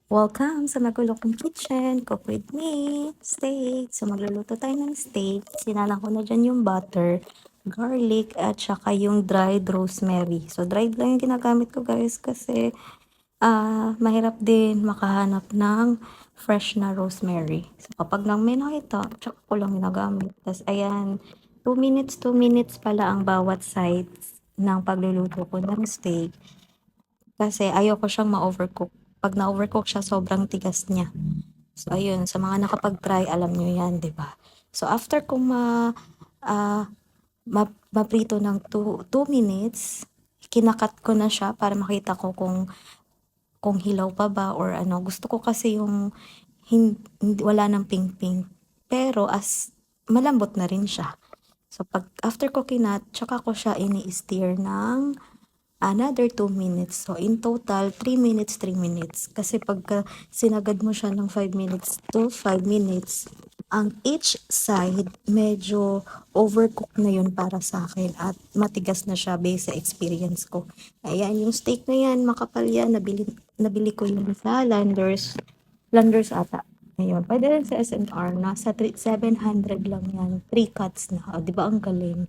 Welcome sa Magulo Kong Kitchen. Cook with me, steak. So, magluluto tayo ng steak. Sinalang ko na dyan yung butter, garlic, at saka yung dried rosemary. So, dried lang yung ginagamit ko, guys, kasi mahirap din makahanap ng fresh na rosemary. So, kapag nang may nakita, tsaka ko lang ginagamit. Tapos, ayan, 2 minutes pala ang bawat sides ng pagluluto ko ng steak. Kasi ayoko siyang ma-overcook. Pag na-overcook siya, sobrang tigas niya. So, ayun, sa mga nakapag-try, alam nyo yan, di ba? So, after kong maprito ng 2 minutes, kinakat ko na siya para makita ko kung hilaw pa ba or ano. Gusto ko kasi yung hindi, wala ng pink-pink. Pero malambot na rin siya. So, after ko kinat, tsaka ko siya ini-stir ng another 2 minutes. So, in total, 3 minutes, 3 minutes. Kasi pagka sinagad mo siya ng 5 minutes to 5 minutes, ang each side, medyo overcook na yun para sa akin at matigas na siya based sa experience ko. Ayan, yung steak na yan, makapal yan, nabili ko yun sa Landers ata. Ayun, pwede rin sa S&R, nasa 700 lang yan, 3 cuts na. O, di ba ang galing?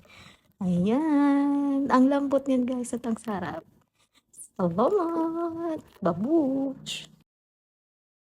Ayan. Ang lambot niyan guys at ang sarap. Salamat. Babush.